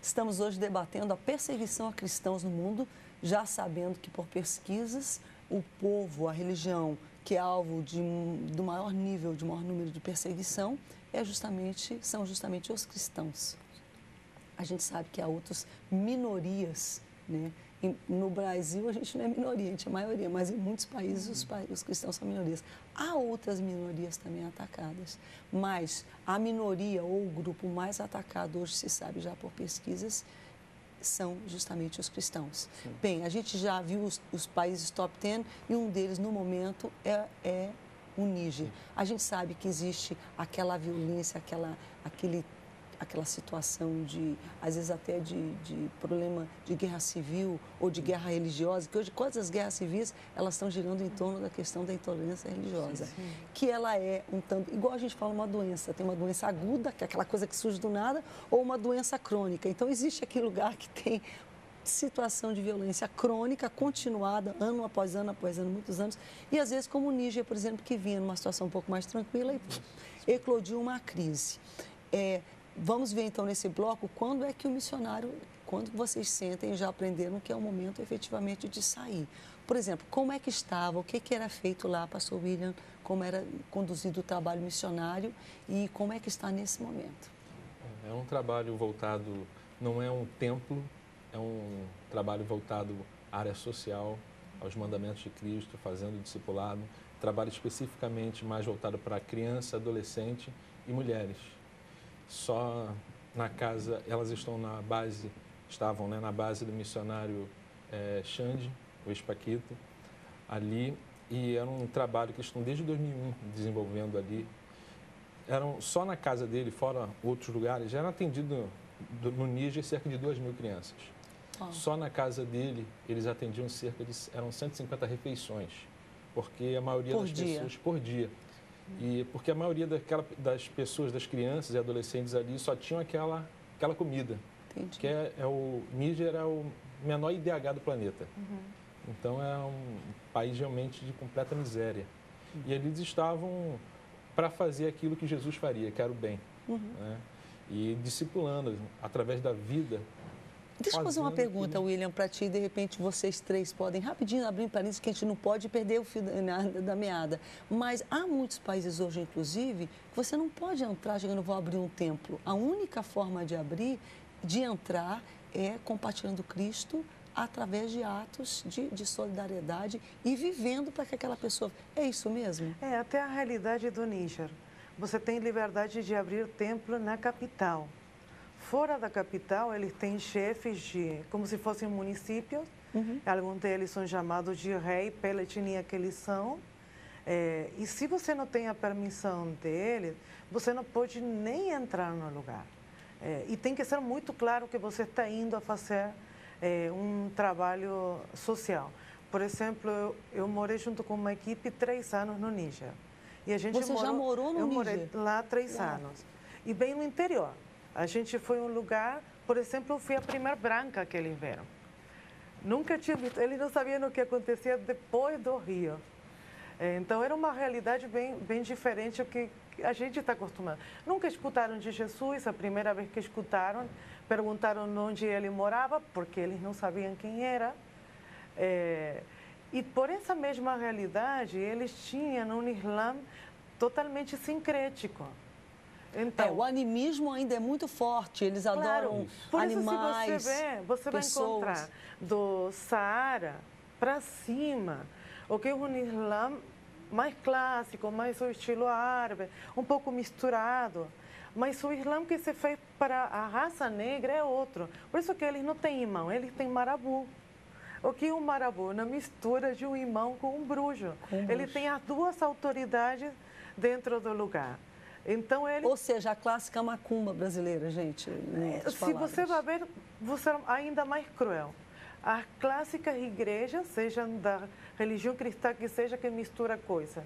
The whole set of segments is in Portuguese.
estamos hoje debatendo a perseguição a cristãos no mundo, já sabendo que por pesquisas, o povo, a religião que é alvo do maior nível, de maior número de perseguição, são justamente os cristãos. A gente sabe que há outras minorias, né? No Brasil, a gente não é minoria, a gente é maioria, mas em muitos países os cristãos são minorias. Há outras minorias também atacadas, mas a minoria ou o grupo mais atacado, hoje se sabe já por pesquisas, são justamente os cristãos. Sim. Bem, a gente já viu os países top 10 e um deles, no momento, é o Níger. A gente sabe que existe aquela violência, aquela situação de, às vezes até de problema de guerra civil ou de guerra religiosa, que hoje quase as guerras civis, elas estão girando em torno da questão da intolerância religiosa, sim. Que ela é um tanto, igual a gente fala uma doença, tem uma doença aguda, que é aquela coisa que surge do nada, ou uma doença crônica. Então, existe aquele lugar que tem situação de violência crônica, continuada, ano após ano, muitos anos, e às vezes como o Níger, por exemplo, que vinha numa situação um pouco mais tranquila e eclodiu uma crise. Vamos ver então nesse bloco quando é que o missionário, quando vocês sentem e já aprenderam que é o momento efetivamente de sair. Por exemplo, como é que estava, o que era feito lá, pastor William, como era conduzido o trabalho missionário e como é que está nesse momento? É um trabalho voltado, não é um templo, é um trabalho voltado à área social, aos mandamentos de Cristo, fazendo discipulado, trabalho especificamente mais voltado para criança, adolescente e mulheres. Só na casa, elas estavam na base do missionário Xande, o ex-Paquito, ali, e era um trabalho que eles estão desde 2001 desenvolvendo ali. Só na casa dele, fora outros lugares, já eram atendido no Níger cerca de 2.000 crianças. Oh. Só na casa dele, eles atendiam eram 150 refeições, porque a maioria das pessoas por dia. E porque a maioria das pessoas, das crianças e adolescentes ali só tinham aquela comida. Entendi. Que o Níger é o menor IDH do planeta. Uhum. Então é um país realmente de completa miséria. Uhum. E eles estavam para fazer aquilo que Jesus faria, que era o bem. Uhum. Né? E discipulando através da vida. Deixa eu fazer uma pergunta, William, para ti, de repente vocês três podem, rapidinho, abrir um parênteses, que a gente não pode perder o fio da meada. Mas há muitos países hoje, inclusive, que você não pode entrar chegando, vou abrir um templo. A única forma de entrar, é compartilhando Cristo através de atos de solidariedade e vivendo para que aquela pessoa... É isso mesmo? Até a realidade do Níger. Você tem liberdade de abrir templo na capital. Fora da capital, eles têm chefes como se fossem municípios. Uhum. Alguns deles são chamados de rei pela etnia que eles são. E se você não tem a permissão deles, você não pode nem entrar no lugar. E tem que ser muito claro que você está indo a fazer um trabalho social. Por exemplo, eu morei junto com uma equipe 3 anos no Níger. E a gente já morou no Níger? Eu morei lá 3 anos. E bem no interior. A gente foi um lugar, por exemplo, eu fui a primeira branca que eles viram. Nunca tinha visto, eles não sabiam o que acontecia depois do Rio. Então, era uma realidade bem diferente do que a gente está acostumado. Nunca escutaram de Jesus, a primeira vez que escutaram, perguntaram onde ele morava, porque eles não sabiam quem era. E por essa mesma realidade, eles tinham um Islã totalmente sincrético. Então, o animismo ainda é muito forte, eles adoram por animais, isso, se você vai encontrar do Saara para cima, o que é um Islã mais clássico, mais o estilo árabe, um pouco misturado. Mas o Islã que se fez para a raça negra é outro. Por isso que eles não têm imã, eles têm marabu. O que é um marabu? Uma mistura de um imã com um bruxo. Ele tem as duas autoridades dentro do lugar. Então, Ou seja, a clássica macumba brasileira, gente. Se você vai ver, você é ainda mais cruel. As clássicas igrejas, sejam da religião cristã que seja, que mistura coisa.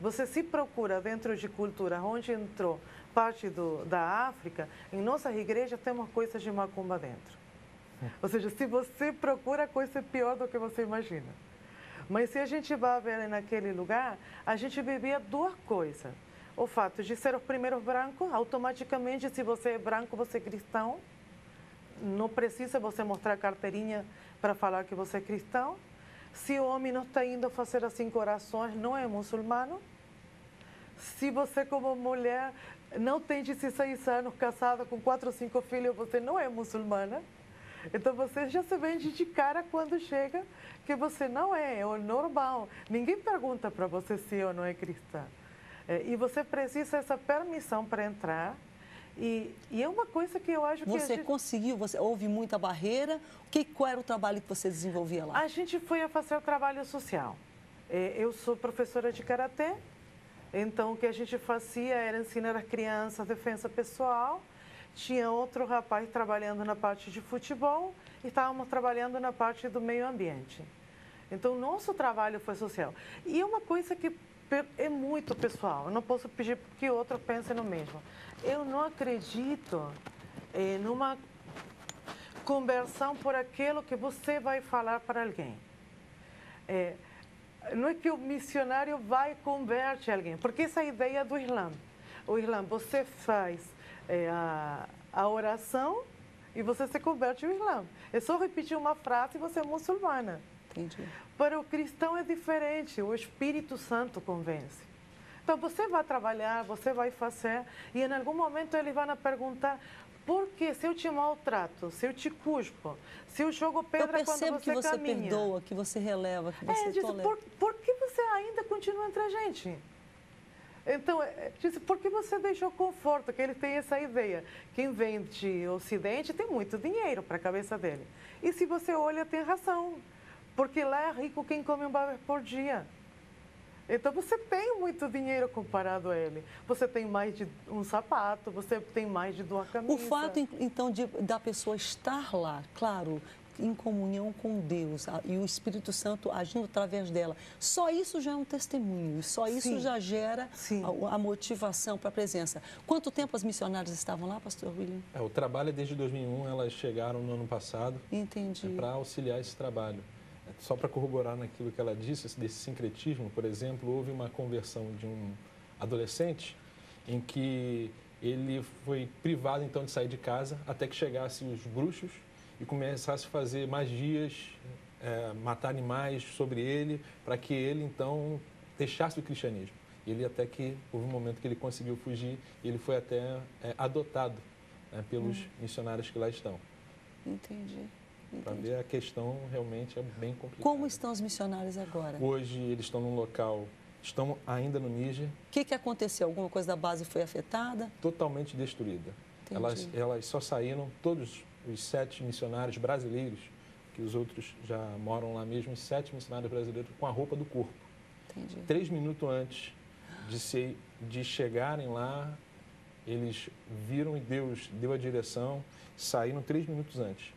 Você se procura dentro de cultura onde entrou parte da África, em nossas igrejas temos coisas de macumba dentro. Ou seja, se você procura, coisa pior do que você imagina. Mas se a gente vai ver naquele lugar, a gente vivia 2 coisas. O fato de ser os primeiros brancos, automaticamente, se você é branco, você é cristão. não precisa você mostrar a carteirinha para falar que você é cristão. Se o homem não está indo fazer as 5 orações, não é muçulmano. Se você, como mulher, não tem 16 anos, casada com 4 ou 5 filhos, você não é muçulmana. Então, você já se vende de cara quando chega que você não é o normal. Ninguém pergunta para você se é ou não é cristã. E você precisa dessa permissão para entrar. E é uma coisa que eu acho que Você conseguiu? Houve muita barreira? Qual era o trabalho que você desenvolvia lá? A gente foi a fazer trabalho social. Eu sou professora de karatê, então o que a gente fazia era ensinar as crianças defesa pessoal. Tinha outro rapaz trabalhando na parte de futebol e estávamos trabalhando na parte do meio ambiente. Então, nosso trabalho foi social. E é uma coisa que é muito pessoal. Eu não posso pedir que outro pense no mesmo. Eu não acredito numa conversão por aquilo que você vai falar para alguém. Não é que o missionário vai converter alguém, porque essa é a ideia do Islã. O Islã, você faz a oração e você se converte ao Islã. É só repetir uma frase e você é muçulmana. Entendi. Para o cristão é diferente, o Espírito Santo convence. Então, você vai trabalhar, você vai fazer, e em algum momento eles vão perguntar: por que, se eu te maltrato, se eu te cuspo, se eu jogo pedra quando você caminha? Eu percebo que você perdoa, que você releva, que você tolera. Por que você ainda continua entre a gente? Então, por que você deixou conforto? Que ele tem essa ideia. Quem vem de Ocidente tem muito dinheiro para a cabeça dele. E se você olha, tem razão. Porque lá é rico quem come uma vez por dia. Então, você tem muito dinheiro comparado a ele. Você tem mais de um sapato, você tem mais de 2 camisas. O fato, então, da pessoa estar lá, claro, em comunhão com Deus e o Espírito Santo agindo através dela, só isso já é um testemunho, só isso já gera a motivação para a presença. Quanto tempo as missionárias estavam lá, pastor William? O trabalho é desde 2001, elas chegaram no ano passado. Entendi. Para auxiliar esse trabalho. Só para corroborar naquilo que ela disse, desse sincretismo, por exemplo, houve uma conversão de um adolescente em que ele foi privado, então, de sair de casa até que chegassem os bruxos e começasse a fazer magias, matar animais sobre ele, para que ele, então, deixasse o cristianismo. Ele até que houve um momento que ele conseguiu fugir e ele foi até adotado pelos missionários que lá estão. Entendi. Para ver, a questão realmente é bem complicada. Como estão os missionários agora? Hoje eles estão num local, estão ainda no Níger. O que aconteceu? Alguma coisa da base foi afetada? Totalmente destruída. Elas só saíram, todos os 7 missionários brasileiros, que os outros já moram lá mesmo, os 7 missionários brasileiros com a roupa do corpo. Entendi. 3 minutos antes de chegarem lá, eles viram e Deus deu a direção, saíram 3 minutos antes.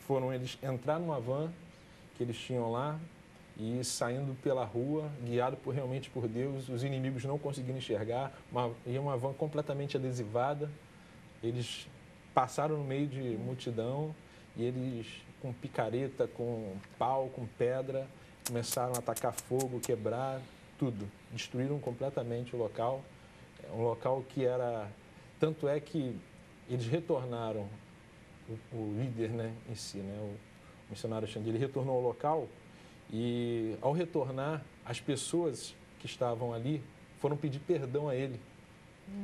Foram eles entrar numa van que eles tinham lá e saindo pela rua, guiado realmente por Deus, os inimigos não conseguiram enxergar, uma van completamente adesivada. Eles passaram no meio de multidão e eles, com picareta, com pau, com pedra, começaram a atacar fogo, quebrar tudo. Destruíram completamente o local. Um local que era... Tanto é que eles retornaram, o líder em si, o missionário Xandi, ele retornou ao local e, ao retornar, as pessoas que estavam ali foram pedir perdão a ele.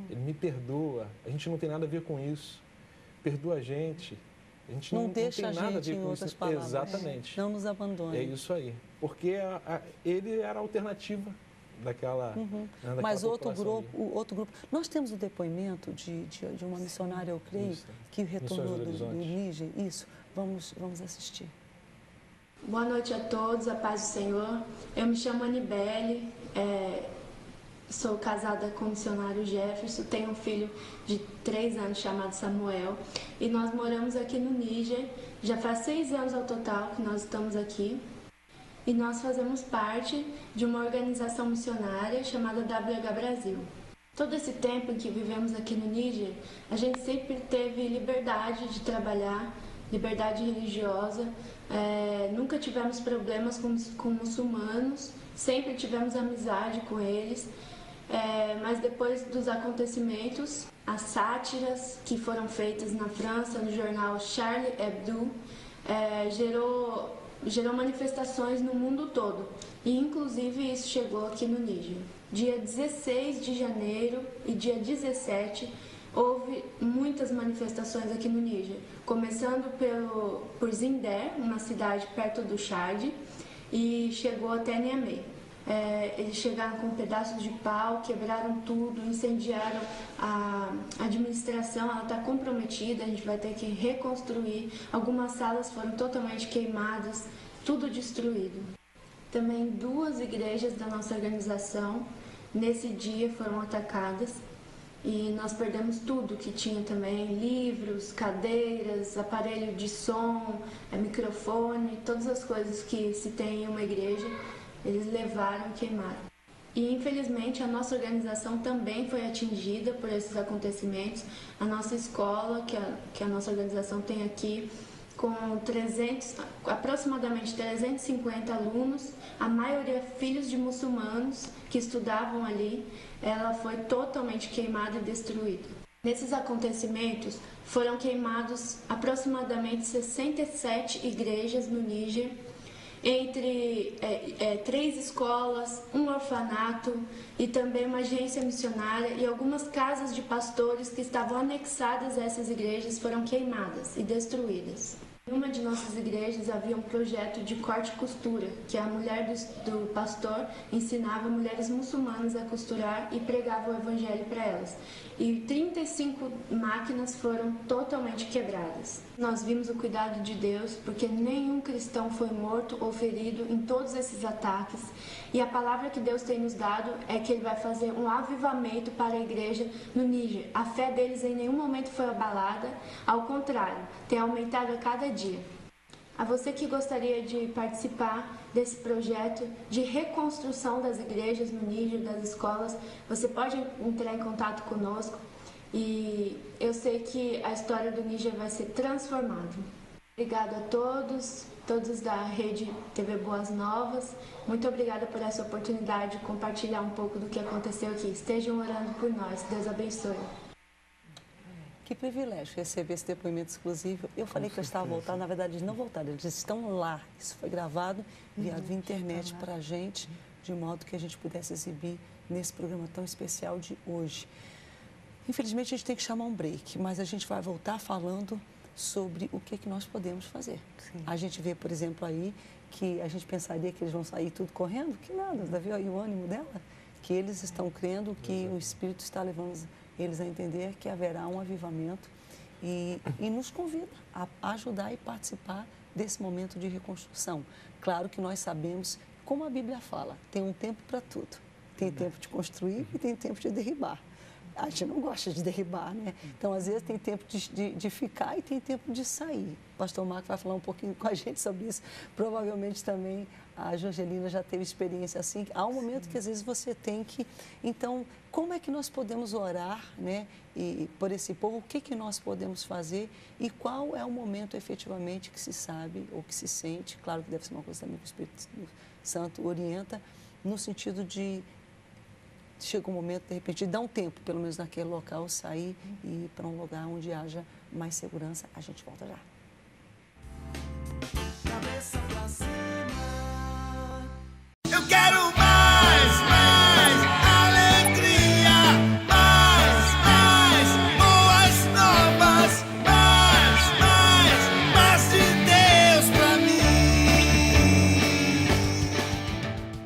Ele: me perdoa, a gente não tem nada a ver com isso, perdoa a gente deixa não tem a nada a gente, ver em com outras isso. palavras. Exatamente. Não nos abandone. É isso aí, porque ele era a alternativa daquela, daquela Mas outro população grupo. Nós temos o depoimento de uma missionária, eu creio, que retornou do Níger. Isso, vamos assistir. Boa noite a todos, a paz do Senhor. Eu me chamo Anibele, sou casada com o missionário Jefferson, tenho um filho de 3 anos chamado Samuel e nós moramos aqui no Níger. Já faz 6 anos ao total que nós estamos aqui. E nós fazemos parte de uma organização missionária chamada WH Brasil. Todo esse tempo em que vivemos aqui no Níger, a gente sempre teve liberdade de trabalhar, liberdade religiosa, nunca tivemos problemas com muçulmanos, sempre tivemos amizade com eles. Mas depois dos acontecimentos, as sátiras que foram feitas na França, no jornal Charlie Hebdo, gerou manifestações no mundo todo. E inclusive isso chegou aqui no Níger. Dia 16 de janeiro e dia 17 houve muitas manifestações aqui no Níger, começando por Zinder, uma cidade perto do Chad, e chegou até Niamey. Eles chegaram com pedaços de pau, quebraram tudo, incendiaram a administração, ela está comprometida, a gente vai ter que reconstruir. Algumas salas foram totalmente queimadas, tudo destruído. Também 2 igrejas da nossa organização, nesse dia, foram atacadas e nós perdemos tudo que tinha também, livros, cadeiras, aparelho de som, microfone, todas as coisas que se tem em uma igreja. Eles levaram e queimaram. E infelizmente a nossa organização também foi atingida por esses acontecimentos. A nossa escola, que a nossa organização tem aqui, com aproximadamente 350 alunos, a maioria filhos de muçulmanos que estudavam ali, ela foi totalmente queimada e destruída. Nesses acontecimentos foram queimados aproximadamente 67 igrejas no Níger, entre 3 escolas, um orfanato e também uma agência missionária, e algumas casas de pastores que estavam anexadas a essas igrejas foram queimadas e destruídas. Em uma de nossas igrejas havia um projeto de corte e costura, que a mulher do pastor ensinava mulheres muçulmanas a costurar e pregava o evangelho para elas. E 35 máquinas foram totalmente quebradas. Nós vimos o cuidado de Deus, porque nenhum cristão foi morto ou ferido em todos esses ataques. E a palavra que Deus tem nos dado é que Ele vai fazer um avivamento para a igreja no Níger. A fé deles em nenhum momento foi abalada, ao contrário, tem aumentado a cada dia. A você que gostaria de participar desse projeto de reconstrução das igrejas no Níger, das escolas, você pode entrar em contato conosco e eu sei que a história do Níger vai ser transformada. Obrigada a todos da rede TV Boas Novas. Muito obrigada por essa oportunidade de compartilhar um pouco do que aconteceu aqui. Estejam orando por nós. Deus abençoe. Que privilégio receber esse depoimento exclusivo. Eu falei que eu estava voltando, na verdade eles não voltaram, eles estão lá. Isso foi gravado, enviado via internet para a gente, de modo que a gente pudesse exibir nesse programa tão especial de hoje. Infelizmente a gente tem que chamar um break, mas a gente vai voltar falando sobre o que nós podemos fazer. Sim. A gente vê, por exemplo, aí que a gente pensaria que eles vão sair tudo correndo, que nada, Davi, aí o ânimo dela, que eles estão crendo que o Espírito está levando eles a entender que haverá um avivamento e nos convida a ajudar e participar desse momento de reconstrução. Claro que nós sabemos, como a Bíblia fala, tem um tempo para tudo. Tem tempo de construir e tem tempo de derribar. A gente não gosta de derribar, né? Então, às vezes, tem tempo de ficar e tem tempo de sair. O pastor Marco vai falar um pouquinho com a gente sobre isso. Provavelmente também a Jorgelina já teve experiência assim. Há um momento que, às vezes, você tem que... Então, como é que nós podemos orar, né? E por esse povo, o que nós podemos fazer e qual é o momento, efetivamente, que se sabe ou que se sente? Claro que deve ser uma coisa também que o Espírito Santo orienta, no sentido de... Chega um momento, de repente, de dar um tempo, pelo menos naquele local, sair e ir para um lugar onde haja mais segurança. A gente volta já. Cabeça pra cima.